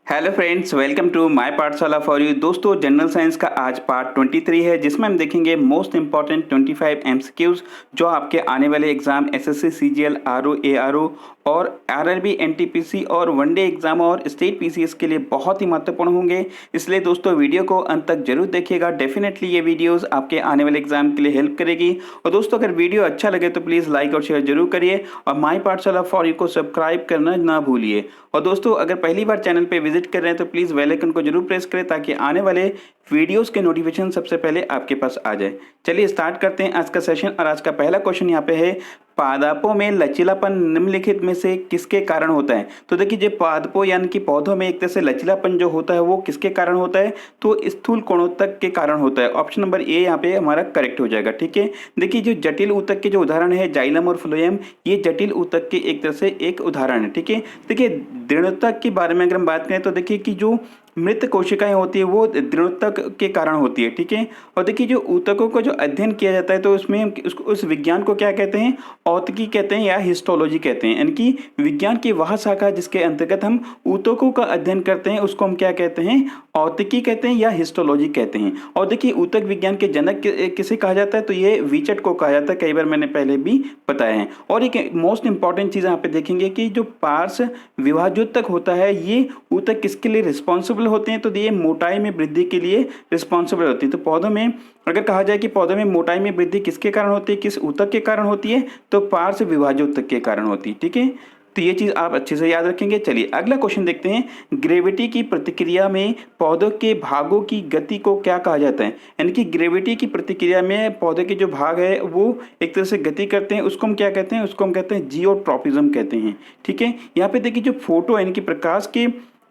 Hello friends, welcome to my पाठशाला for you. दोस्तों, general science का आज पार्ट 23 है, जिसमें हम देखेंगे मोस्ट इंपॉर्टेंट 25 एमसीक्यूज जो आपके आने वाले exam SSC CGL RO ARO और आरआरबी एनटीपीसी और वनडे एग्जाम और स्टेट पीसीएस के लिए बहुत ही महत्वपूर्ण होंगे। इसलिए दोस्तों, वीडियो को अंत तक जरूर देखिएगा। डेफिनेटली ये वीडियोस आपके आने वाले एग्जाम के लिए हेल्प करेगी। और दोस्तों, अगर वीडियो अच्छा लगे तो प्लीज़ लाइक और शेयर जरूर करिए और माय पाठशाला फॉर यू को सब्सक्राइब करना ना भूलिए। और दोस्तों, अगर पहली बार चैनल पे विजिट कर रहे हैं तो प्लीज़ बेल आइकन को जरूर प्रेस करें ताकि आने वाले वीडियोस के नोटिफिकेशन सबसे पहले आपके पास आ जाए। चलिए स्टार्ट करते हैं आज का सेशन। और आज का पहला क्वेश्चन यहाँ पे है, पादपों में लचीलापन निम्नलिखित में से किसके कारण होता है। तो देखिए, जो पादपों यानी कि पौधों में एक तरह से लचीलापन जो होता है वो किसके कारण होता है, तो स्थूल कोणोत्तक के कारण होता है। ऑप्शन नंबर ए यहाँ पे हमारा करेक्ट हो जाएगा। ठीक है, देखिए जो जटिल ऊतक के जो उदाहरण है जाइलम और फ्लोएम, ये जटिल ऊतक के एक तरह से एक उदाहरण है। ठीक है, देखिए दृढ़ोत्तक के बारे में अगर हम बात करें तो देखिए कि जो मृत कोशिकाएं होती है वो दृढ़ोत्तक के कारण होती है। ठीक है, और देखिए जो ऊतकों का जो अध्ययन किया जाता है तो उसमें हम उस विज्ञान को क्या कहते हैं, औतकी कहते हैं या हिस्टोलॉजी कहते हैं। यानी कि विज्ञान की वह शाखा जिसके अंतर्गत हम ऊतकों का अध्ययन करते हैं उसको हम क्या कहते हैं, औतकी कहते हैं या हिस्टोलॉजी कहते हैं। और देखिए ऊतक विज्ञान के जनक किसे कहा जाता है, तो ये विचट को कहा जाता है। कई बार मैंने पहले भी बताया है। और एक मोस्ट इंपॉर्टेंट चीज़ यहाँ पे देखेंगे कि जो पार्श्व विभाजोत्तक होता है ये ऊतक किसके लिए रिस्पॉन्सिबल होते हैं, तो ये मोटाई में वृद्धि के लिए रिस्पॉन्सिबल होती है। तो पौधों में अगर कहा जाए कि पौधों में मोटाई में वृद्धि किसके कारण होती है, किस ऊतक के कारण होती है, तो पार्श्व विभाजोत्तक के कारण होती है। ठीक है, तो ये चीज आप अच्छे से याद रखेंगे। चलिए अगला क्वेश्चन देखते हैं, ग्रेविटी की प्रतिक्रिया में पौधों के भागों की गति को क्या कहा जाता है। यानी कि ग्रेविटी की प्रतिक्रिया में पौधे के जो भाग है वो एक तरह से गति करते हैं, उसको हम क्या कहते हैं, उसको हम कहते हैं जियोट्रॉपिज्म कहते हैं। ठीक है, यहाँ पे देखिए जो फोटो यानी कि प्रकाश के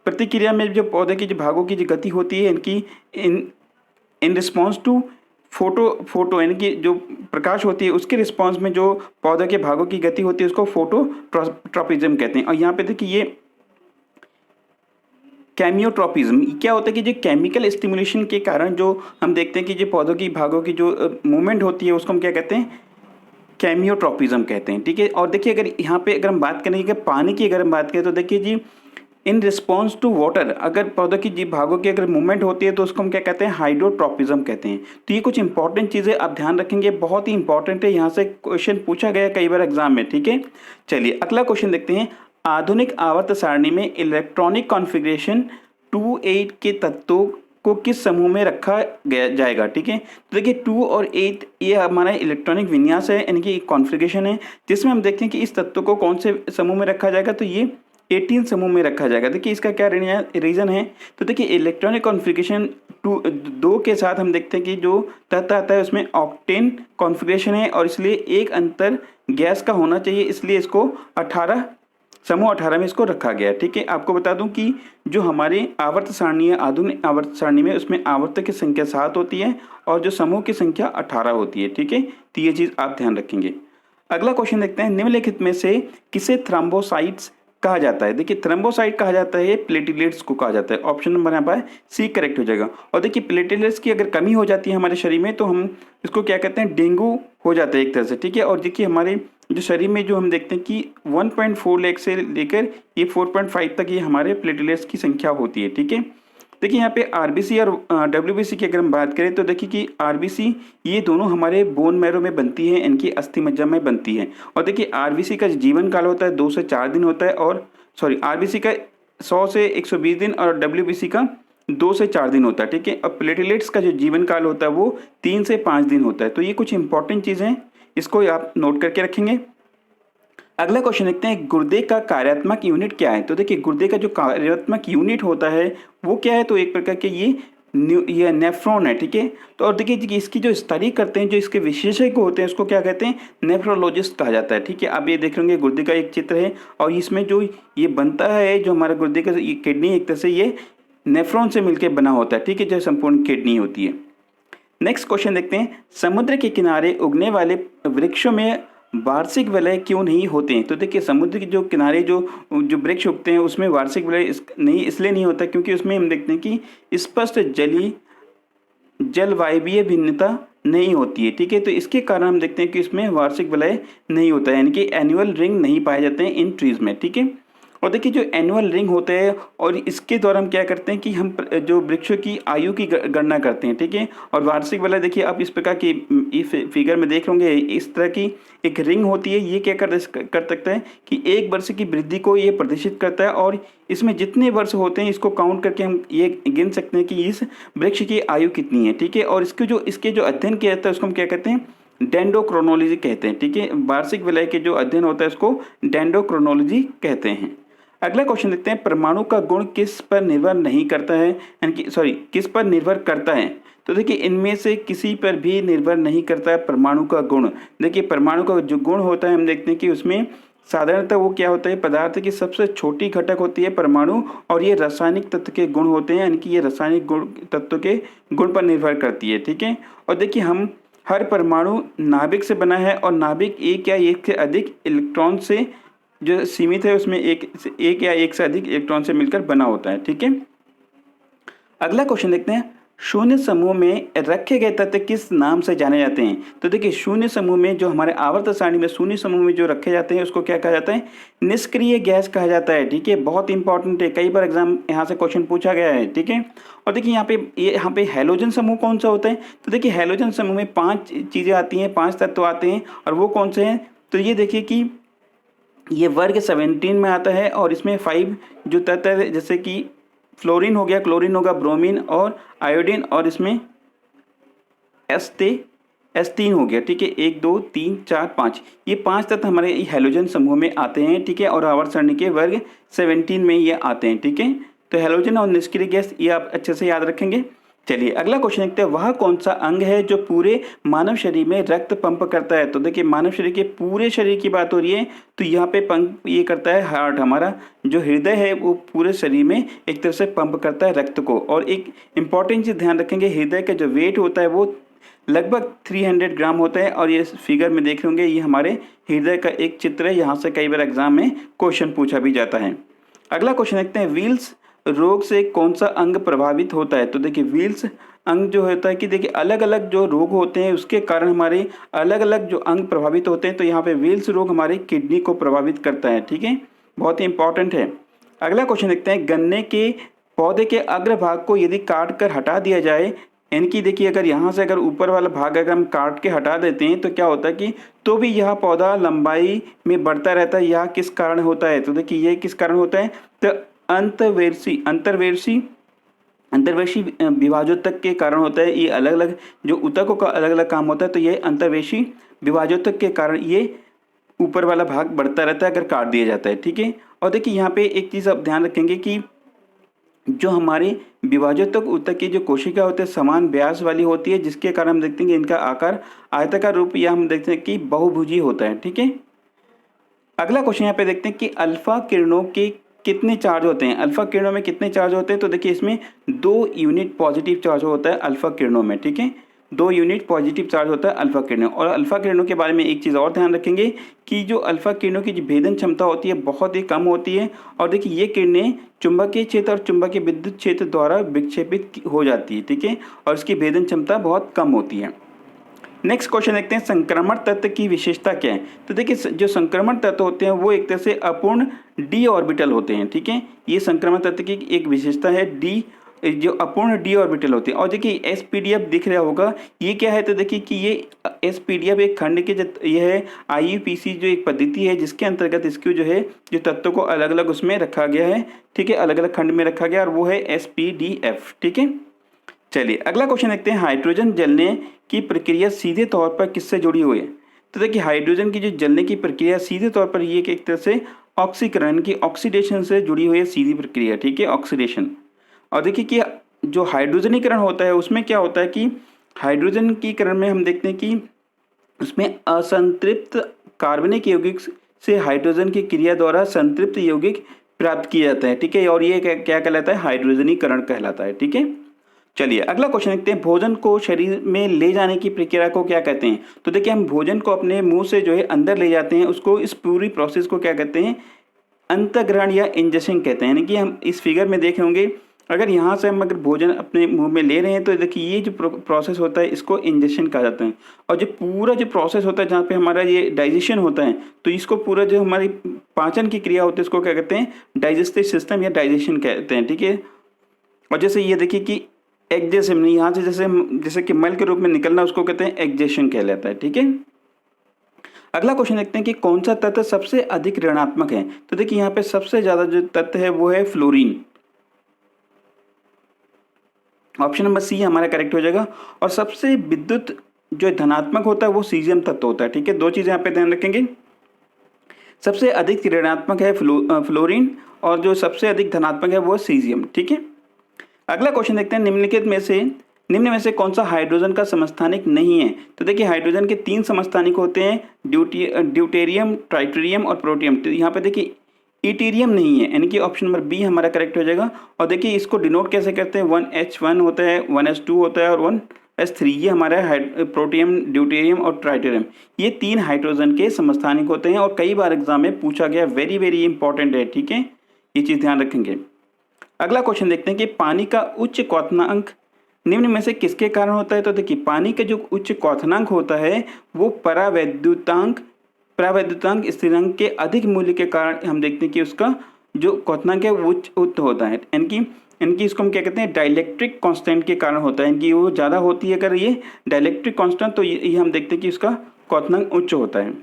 प्रतिक्रिया में जो पौधे के जो भागों की जो गति होती है इनकी इन रिस्पॉन्स टू फोटो यानी कि जो प्रकाश होती है उसके रिस्पॉन्स में जो पौधे के भागों की गति होती है उसको फोटोट्रॉपिज्म कहते हैं। और यहाँ पे देखिए ये कैमियोट्रॉपिज्म क्या होता है कि जो केमिकल स्टिमुलेशन के कारण जो हम देखते हैं कि जो पौधों की भागों की जो मूवमेंट होती है उसको हम क्या कहते हैं, कैमियोट्रॉपिज्म कहते हैं। ठीक है, और देखिए अगर यहाँ पे अगर हम बात करें कि पानी की अगर हम बात करें तो देखिए जी इन रिस्पॉन्स टू वाटर, अगर पौधों की जीव भागों की अगर मूवमेंट होती है तो उसको हम क्या कहते हैं, हाइड्रोट्रॉपिज्म कहते हैं। तो ये कुछ इंपॉर्टेंट चीज़ें आप ध्यान रखेंगे, बहुत ही इंपॉर्टेंट है, यहाँ से क्वेश्चन पूछा गया कई बार एग्जाम में। ठीक है, चलिए अगला क्वेश्चन देखते हैं, आधुनिक आवर्त सारणी में इलेक्ट्रॉनिक कॉन्फ़िगरेशन 2-8 के तत्वों को किस समूह में रखा गया जाएगा। ठीक है, तो देखिए 2 और 8 ये हमारा इलेक्ट्रॉनिक विन्यास है यानी कि कॉन्फ़िगरेशन है, जिसमें हम देखते हैं कि इस तत्व को कौन से समूह में रखा जाएगा, तो ये 18 समूह में रखा जाएगा। देखिए इसका क्या रीज़न है, तो देखिए इलेक्ट्रॉनिक कॉन्फ़िगरेशन 2 के साथ हम देखते हैं कि जो तत्व आता है उसमें ऑक्टेन कॉन्फ़िगरेशन है और इसलिए एक अंतर गैस का होना चाहिए, इसलिए इसको 18 समूह 18 में इसको रखा गया है। ठीक है, आपको बता दूं कि जो हमारे आवर्त सारणी है, आधुनिक आवर्त सारणी में उसमें आवर्तक की संख्या 7 होती है और जो समूह की संख्या 18 होती है। ठीक है, तो ये चीज़ आप ध्यान रखेंगे। अगला क्वेश्चन देखते हैं, निम्नलिखित में से किसे थ्रोम्बोसाइट्स कहा जाता है। देखिए थ्रोम्बोसाइट कहा जाता है, प्लेटलेट्स को कहा जाता है। ऑप्शन नंबर यहाँ पर सी करेक्ट हो जाएगा। और देखिए प्लेटलेट्स की अगर कमी हो जाती है हमारे शरीर में तो हम इसको क्या कहते हैं, डेंगू हो जाता है एक तरह से। ठीक है, और देखिए हमारे जो शरीर में जो हम देखते हैं कि 1.4 लाख से लेकर ये 4.5 तक ये हमारे प्लेटलेट्स की संख्या होती है। ठीक है, देखिए यहाँ पे आरबीसी और डब्ल्यूबीसी की अगर हम बात करें तो देखिए कि आरबीसी ये दोनों हमारे बोन मैरो में बनती है, इनकी अस्थि मज्जा में बनती है। और देखिए आरबीसी का जीवन काल होता है 2 से 4 दिन होता है, और आरबीसी का 100 से 120 दिन और डब्ल्यूबीसी का 2 से 4 दिन होता है। ठीक है, और प्लेटलेट्स का जो जीवन काल होता है वो 3 से 5 दिन होता है। तो ये कुछ इंपॉर्टेंट चीज़ें हैं, इसको आप नोट करके रखेंगे। अगला क्वेश्चन देखते हैं, गुर्दे का कार्यात्मक यूनिट क्या है। तो देखिए गुर्दे का जो कार्यात्मक यूनिट होता है वो क्या है, तो एक प्रकार के ये नेफ्रॉन है। ठीक है, तो और देखिए इसकी जो स्टडी करते हैं, जो इसके विशेषज्ञ होते हैं उसको क्या कहते हैं, नेफ्रोलॉजिस्ट कहा जाता है। ठीक है, आप ये देख लेंगे गुर्दे का एक चित्र है और इसमें जो ये बनता है, जो हमारा गुर्दे का किडनी एक तरह से ये नेफ्रॉन से मिलकर बना होता है। ठीक है, जो संपूर्ण किडनी होती है। नेक्स्ट क्वेश्चन देखते हैं, समुद्र के किनारे उगने वाले वृक्षों में वार्षिक वलय क्यों नहीं होते हैं। तो देखिए समुद्र के जो किनारे जो वृक्ष उगते हैं उसमें वार्षिक वलय इसलिए नहीं होता क्योंकि उसमें हम देखते हैं कि स्पष्ट जलवायवीय भिन्नता नहीं होती है। ठीक है, तो इसके कारण हम देखते हैं कि इसमें वार्षिक वलय नहीं होता है, यानी कि एनुअल रिंग नहीं पाए जाते हैं इन ट्रीज में। ठीक है, और देखिए जो एनुअल रिंग होता है और इसके द्वारा हम क्या करते हैं कि हम जो वृक्षों की आयु की गणना करते हैं, ठीक है। और वार्षिक वाला देखिए आप इस प्रकार की फिगर में देख होंगे, इस तरह की एक रिंग होती है। ये क्या कर सकता है कि एक वर्ष की वृद्धि को ये प्रदर्शित करता है और इसमें जितने वर्ष होते हैं इसको काउंट करके हम ये गिन सकते हैं कि इस वृक्ष की आयु कितनी है, ठीक है। और इसके जो अध्ययन किया जाता है उसको हम क्या कहते हैं, डेंड्रोक्रोनोलॉजी कहते हैं, ठीक है। वार्षिक विलय के जो अध्ययन होता है उसको डेंड्रोक्रोनोलॉजी कहते हैं। अगला क्वेश्चन देखते हैं, परमाणु का गुण किस पर निर्भर नहीं करता है, यानी कि किस पर निर्भर करता है। तो देखिए इनमें से किसी पर भी निर्भर नहीं करता है परमाणु का गुण। देखिए परमाणु का जो गुण होता है हम देखते हैं कि उसमें साधारणतः वो क्या होता है, पदार्थ की सबसे छोटी घटक होती है परमाणु, और ये रासायनिक तत्व के गुण होते हैं, यानी कि ये रासायनिक गुण तत्व के गुण पर निर्भर करती है, ठीक है। और देखिए हम हर परमाणु नाभिक से बना है और नाभिक एक या एक से अधिक इलेक्ट्रॉन से जो सीमित है उसमें एक या एक से अधिक इलेक्ट्रॉन से मिलकर बना होता है, ठीक है। अगला क्वेश्चन देखते हैं, शून्य समूह में रखे गए तत्व किस नाम से जाने जाते हैं। तो देखिए शून्य समूह में जो हमारे आवर्त सारणी में शून्य समूह में जो रखे जाते हैं उसको क्या कहा जाता है, निष्क्रिय गैस कहा जाता है, ठीक है। बहुत इंपॉर्टेंट है, कई बार एग्जाम यहाँ से क्वेश्चन पूछा गया है, ठीक है। और देखिए यहाँ पे हैलोजन समूह कौन सा होता है। तो देखिए हैलोजन समूह में 5 चीज़ें आती हैं, 5 तत्व आते हैं, और वो कौन से हैं। तो ये देखिए कि ये वर्ग 17 में आता है और इसमें 5 जो तत्व है जैसे कि फ्लोरीन हो गया, क्लोरीन होगा, ब्रोमीन और आयोडीन, और इसमें S3 हो गया, ठीक है। 1 2 3 4 5 ये 5 तत्व हमारे हैलोजन समूह में आते हैं, ठीक है। और आवर्त सारणी के वर्ग 17 में ये आते हैं, ठीक है। तो हैलोजन और निष्क्रिय गैस ये आप अच्छे से याद रखेंगे। चलिए अगला क्वेश्चन देखते हैं, वह कौन सा अंग है जो पूरे मानव शरीर में रक्त पंप करता है। तो देखिए मानव शरीर के पूरे शरीर की बात हो रही है, तो यहाँ पे पंप ये करता है हार्ट, हमारा जो हृदय है वो पूरे शरीर में एक तरह से पंप करता है रक्त को। और एक इंपॉर्टेंट चीज़ ध्यान रखेंगे, हृदय का जो वेट होता है वो लगभग 300 ग्राम होता है। और ये फिगर में देख रहे होंगे ये हमारे हृदय का एक चित्र है, यहाँ से कई बार एग्जाम में क्वेश्चन पूछा भी जाता है। अगला क्वेश्चन देखते हैं, विल्स रोग से कौन सा अंग प्रभावित होता है। तो देखिए विल्स अंग जो होता है कि देखिए अलग अलग जो रोग होते हैं उसके कारण हमारे अलग अलग जो अंग प्रभावित होते हैं। तो यहाँ पे विल्स रोग हमारी किडनी को प्रभावित करता है, ठीक है, बहुत ही इंपॉर्टेंट है। अगला क्वेश्चन देखते हैं, गन्ने के पौधे के अग्रभाग को यदि काट कर हटा दिया जाए, यानी कि देखिए अगर यहाँ से अगर ऊपर वाला भाग अगर हम काट के हटा देते हैं तो क्या होता है कि तो भी यह पौधा लंबाई में बढ़ता रहता है। यह किस कारण होता है। तो देखिए ये किस कारण होता है, तो अंतर्वेशी विभाजोत्तक के कारण होता है। ये अलग अलग जो ऊतकों का अलग अलग काम होता है, तो ये अंतर्वेशी विभाजोत्तक के कारण ये ऊपर वाला भाग बढ़ता रहता है अगर काट दिया जाता है, ठीक है। और देखिए यहाँ पे एक चीज़ आप ध्यान रखेंगे कि जो हमारे विभाजोत्तक ऊतक की जो कोशिका होती है समान व्यास वाली होती है, जिसके कारण हम देखते हैं कि इनका आकार आयताकार रूप या हम देखते हैं कि बहुभुजी होता है, ठीक है। अगला क्वेश्चन यहाँ पे देखते हैं कि अल्फा किरणों के कितने चार्ज होते हैं। अल्फा किरणों में कितने चार्ज होते हैं। तो देखिए इसमें 2 यूनिट पॉजिटिव चार्ज होता है अल्फा किरणों में, ठीक है। 2 यूनिट पॉजिटिव चार्ज होता है अल्फा किरणों। और अल्फा किरणों के बारे में एक चीज़ और ध्यान रखेंगे कि जो अल्फा किरणों की जो भेदन क्षमता होती है बहुत ही कम होती है। और देखिए ये किरणें चुंबकीय क्षेत्र और चुंबकीय विद्युत क्षेत्र द्वारा विक्षेपित हो जाती है, ठीक है। और इसकी भेदन क्षमता बहुत कम होती है। नेक्स्ट क्वेश्चन देखते हैं, संक्रमण तत्व की विशेषता क्या है। तो देखिए जो संक्रमण तत्व होते हैं वो एक तरह से अपूर्ण डी ऑर्बिटल होते हैं, ठीक है। ये संक्रमण तत्व की एक विशेषता है, डी जो अपूर्ण डी ऑर्बिटल होते हैं। और देखिए एसपीडीएफ दिख रहा होगा, ये क्या है। तो देखिए कि ये एसपीडीएफ एक खंड के ये है आईयूपीसी जो एक पद्धति है जिसके अंतर्गत इसको जो है जो तत्वों को अलग अलग उसमें रखा गया है, ठीक है, अलग अलग खंड में रखा गया, और वो है एसपीडीएफ, ठीक है। चलिए अगला क्वेश्चन देखते हैं, हाइड्रोजन जलने की प्रक्रिया सीधे तौर पर किससे जुड़ी हुई है। तो देखिए हाइड्रोजन की जो जलने की प्रक्रिया सीधे तौर पर ये एक तरह से ऑक्सीकरण की ऑक्सीडेशन से जुड़ी हुई है, सीधी प्रक्रिया, ठीक है, ऑक्सीडेशन। और देखिए कि जो हाइड्रोजनीकरण होता है उसमें क्या होता है कि हाइड्रोजनीकरण में हम देखते हैं कि उसमें असंतृप्त कार्बनिक यौगिक से हाइड्रोजन की क्रिया द्वारा संतृप्त यौगिक प्राप्त किया जाता है, ठीक है। और ये क्या कहलाता है, हाइड्रोजनीकरण कहलाता है, ठीक है। चलिए अगला क्वेश्चन देखते हैं, भोजन को शरीर में ले जाने की प्रक्रिया को क्या कहते हैं। तो देखिए हम भोजन को अपने मुंह से जो है अंदर ले जाते हैं, उसको इस पूरी प्रोसेस को क्या कहते हैं, अंतःग्रहण या इंजेक्शन कहते हैं। यानी कि हम इस फिगर में देख होंगे अगर यहाँ से हम अगर भोजन अपने मुंह में ले रहे हैं तो देखिए ये जो प्रोसेस होता है इसको इंजेक्शन कहा जाता है। और जो पूरा जो प्रोसेस होता है जहाँ पे हमारा ये डाइजेशन होता है, तो इसको पूरा जो हमारी पाचन की क्रिया होती है उसको क्या कहते हैं, डाइजेस्टिव सिस्टम या डाइजेशन कहते हैं, ठीक है। और जैसे ये देखिए कि एक्जेशन, यहाँ से जैसे कि मल के रूप में निकलना उसको कहते हैं एक्जेशन कहलाता है, ठीक है। अगला क्वेश्चन देखते हैं कि कौन सा तत्व सबसे अधिक ऋणात्मक है। तो देखिए यहाँ पे सबसे ज्यादा जो तत्व है वो है फ्लोरीन। ऑप्शन नंबर सी हमारा करेक्ट हो जाएगा। और सबसे विद्युत जो धनात्मक होता है वो सीजियम तत्व होता है, ठीक है। दो चीजें यहाँ पे ध्यान रखेंगे, सबसे अधिक ऋणात्मक है फ्लोरीन और जो सबसे अधिक धनात्मक है वो सीजियम, ठीक है। अगला क्वेश्चन देखते हैं निम्न में से कौन सा हाइड्रोजन का समस्थानिक नहीं है। तो देखिए हाइड्रोजन के 3 समस्थानिक होते हैं, ड्यूटेरियम, ट्राइटेरियम और प्रोटियम। तो यहाँ पे देखिए इटीरियम नहीं है, यानी कि ऑप्शन नंबर बी हमारा करेक्ट हो जाएगा। और देखिए इसको डिनोट कैसे करते हैं, 1H1 होता है, 1S2 होता है और 1S3, ये हमारा प्रोटियम, ड्यूटेरियम और ट्राइटेरियम, ये 3 हाइड्रोजन के समस्थानिक होते हैं और कई बार एग्जाम में पूछा गया, वेरी वेरी इंपॉर्टेंट है, ठीक है, ये चीज़ ध्यान रखेंगे। अगला क्वेश्चन देखते हैं कि पानी का उच्च क्वथनांक निम्न में से किसके कारण होता है। तो देखिए पानी का जो उच्च क्वथनांक होता है वो परावैद्युतांक स्थिरांक के अधिक मूल्य के कारण हम देखते हैं कि उसका जो क्वथनांक है वो उच्च होता है, इनकी इसको हम क्या कहते हैं, डाइलेक्ट्रिक कांस्टेंट के कारण होता है, इनकी वो ज़्यादा होती है अगर ये डाइलेक्ट्रिक कांस्टेंट, तो ये हम देखते हैं कि उसका क्वथनांक उच्च होता है।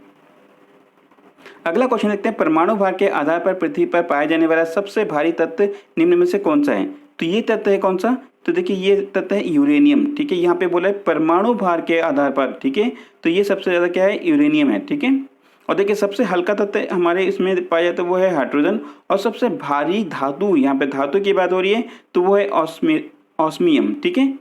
अगला क्वेश्चन देखते हैं परमाणु भार के आधार पर पृथ्वी पर पाया जाने वाला सबसे भारी तत्व निम्न में से कौन सा है। तो ये तत्व है कौन सा, तो देखिए ये तत्व है यूरेनियम, ठीक है। यहाँ पे बोला है परमाणु भार के आधार पर, ठीक है, तो ये सबसे ज्यादा क्या है, यूरेनियम है, ठीक है। और देखिए सबसे हल्का तत्व हमारे इसमें पाया जाता है वो है हाइड्रोजन। और सबसे भारी धातु, यहाँ पे धातु की बात हो रही है तो वो है ऑस्मियम, ठीक है।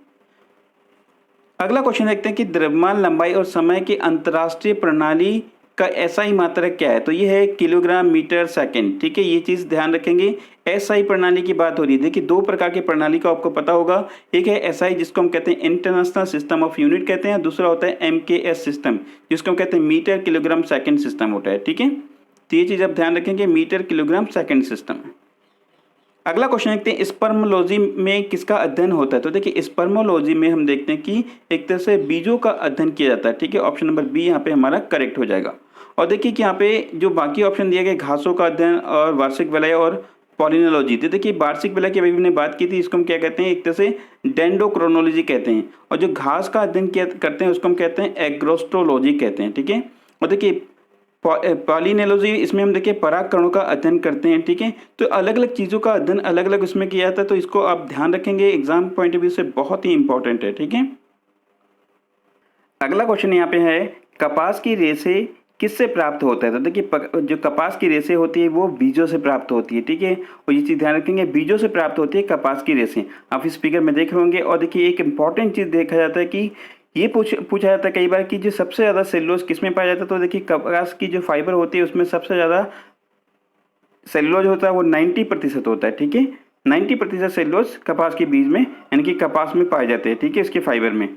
अगला क्वेश्चन देखते हैं कि द्रव्यमान, लंबाई और समय की अंतरराष्ट्रीय प्रणाली का एसआई मात्रक क्या है। तो ये है किलोग्राम मीटर सेकंड, ठीक है, ये चीज ध्यान रखेंगे। एसआई प्रणाली की बात हो रही है, देखिए 2 प्रकार की प्रणाली को आपको पता होगा, एक है एसआई जिसको हम कहते हैं इंटरनेशनल सिस्टम ऑफ यूनिट कहते हैं, दूसरा होता है एमकेएस सिस्टम जिसको हम कहते हैं मीटर किलोग्राम सेकंड सिस्टम होता है, ठीक है। तो ये चीज आप ध्यान रखेंगे, मीटर किलोग्राम सेकंड सिस्टम। अगला क्वेश्चन देखते हैं स्पर्मोलॉजी में किसका अध्ययन होता है। तो देखिए स्पर्मोलॉजी में हम देखते हैं कि एक तरह से बीजों का अध्ययन किया जाता है, ठीक है। ऑप्शन नंबर बी यहाँ पे हमारा करेक्ट हो जाएगा। और देखिए कि यहाँ पे जो बाकी ऑप्शन दिए गए, घासों का अध्ययन और वार्षिक विलय और पॉलिनोलॉजी, तो देखिए वार्षिक विलय की अभी हमने बात की थी, इसको हम क्या कहते हैं, एक तरह से डेंडोक्रोनोलॉजी कहते हैं। और जो घास का अध्ययन करते हैं उसको हम कहते हैं एग्रोस्टोलॉजी कहते हैं, ठीक है। और देखिए पॉलिनोलॉजी, इसमें हम देखिए परागकणों का अध्ययन करते हैं, ठीक है। तो अलग अलग चीज़ों का अध्ययन अलग अलग उसमें किया जाता है, तो इसको आप ध्यान रखेंगे, एग्जाम पॉइंट ऑफ व्यू से बहुत ही इंपॉर्टेंट है, ठीक है। अगला क्वेश्चन यहाँ पे है कपास की रेशे किससे प्राप्त होता है। तो देखिए जो कपास की रेशे होती है वो बीजों से प्राप्त होती है, ठीक है। और ये चीज़ ध्यान रखेंगे, बीजों से प्राप्त होती है कपास की रेशे, आप इस फिगर में देख रहे होंगे। और देखिए एक इंपॉर्टेंट चीज़ देखा जाता है कि ये पूछा जाता है कई बार कि जो सबसे ज़्यादा सेलुलोज किस में पाया जाता है। तो देखिए कपास की जो फाइबर होती है उसमें सबसे ज़्यादा सेलुलोज होता है वो 90% होता है, ठीक है। 90% सेलुलोज कपास के बीज में यानी कि कपास में पाए जाते हैं, ठीक है, इसके फाइबर में।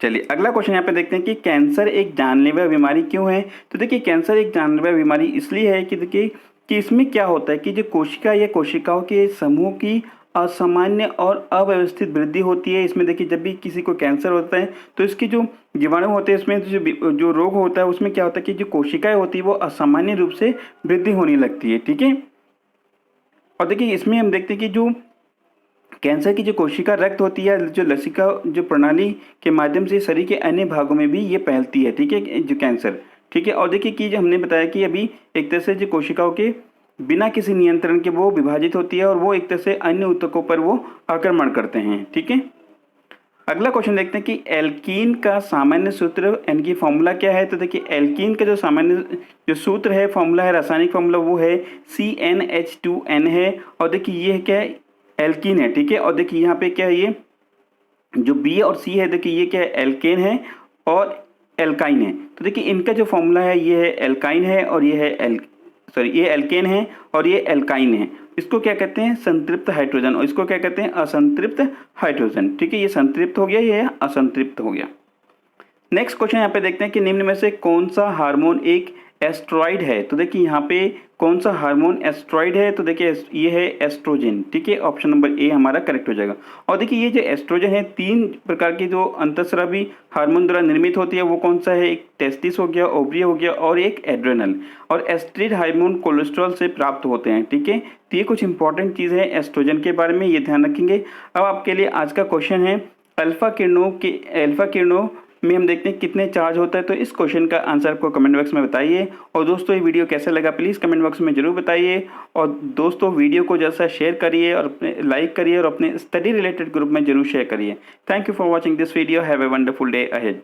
चलिए अगला क्वेश्चन यहाँ पे देखते हैं कि कैंसर एक जानलेवा बीमारी क्यों है। तो देखिए कैंसर एक जानलेवा बीमारी इसलिए है कि देखिए कि इसमें क्या होता है कि जो कोशिका या कोशिकाओं के समूह की असामान्य और अव्यवस्थित वृद्धि होती है। इसमें देखिए जब भी किसी को कैंसर होता है तो इसके जो जीवाणु होते हैं उसमें जो रोग होता है उसमें क्या होता है कि जो कोशिकाएं होती है वो असामान्य रूप से वृद्धि होने लगती है, ठीक है। और देखिए इसमें हम देखते हैं कि जो कैंसर की जो कोशिका रक्त होती है, जो लसिका जो प्रणाली के माध्यम से शरीर के अन्य भागों में भी ये फैलती है, ठीक है, जो कैंसर, ठीक है। और देखिए कि जो हमने बताया कि अभी एक तरह से जो कोशिकाओं के बिना किसी नियंत्रण के वो विभाजित होती है और वो एक तरह से अन्य ऊतकों पर वो आक्रमण करते हैं, ठीक है। अगला क्वेश्चन देखते हैं कि एल्कीन का सामान्य सूत्र यानी कि फॉर्मूला क्या है। तो देखिए एल्कीन का जो सामान्य जो सूत्र है, फॉर्मूला है, रासायनिक फॉर्मूला वो है CnH2n है। और देखिए ये क्या है, एल्कीन है, ठीक है। और देखिए यहाँ पे क्या है, ये जो B और C है देखिए ये क्या है, एल्केन है और एल्काइन है। तो देखिए इनका जो फॉर्मूला है ये है एल्काइन है और ये है ये एल्केन है और ये एल्काइन है। इसको क्या कहते हैं, संतृप्त हाइड्रोजन, और इसको क्या कहते हैं, असंतृप्त हाइड्रोजन, ठीक है। ये संतृप्त हो गया, ये असंतृप्त हो गया। नेक्स्ट क्वेश्चन यहाँ पे देखते हैं कि निम्न में से कौन सा हार्मोन एक एस्ट्रॉइड है, तो देखिए यहाँ पे कौन सा हार्मोन एस्ट्रॉइड है, तो देखिए ये है एस्ट्रोजन, ठीक है, ऑप्शन नंबर ए हमारा करेक्ट हो जाएगा। और देखिए ये जो एस्ट्रोजन है 3 प्रकार के जो अंतःस्रावी हार्मोन द्वारा निर्मित होती है, वो कौन सा है, एक टेस्टिस हो गया, ओवरी हो गया और एक एड्रेनल। और एस्ट्रिड हार्मोन कोलेस्ट्रॉल से प्राप्त होते हैं, ठीक है। तो ये कुछ इंपॉर्टेंट चीज़ है एस्ट्रोजन के बारे में, ये ध्यान रखेंगे। अब आपके लिए आज का क्वेश्चन है अल्फा किरणों में हम देखते हैं कितने चार्ज होता है। तो इस क्वेश्चन का आंसर आपको कमेंट बॉक्स में बताइए। और दोस्तों ये वीडियो कैसा लगा प्लीज़ कमेंट बॉक्स में जरूर बताइए। और दोस्तों वीडियो को जैसा शेयर करिए और अपने लाइक करिए और अपने स्टडी रिलेटेड ग्रुप में जरूर शेयर करिए। Thank you for watching this video. Have a wonderful day ahead.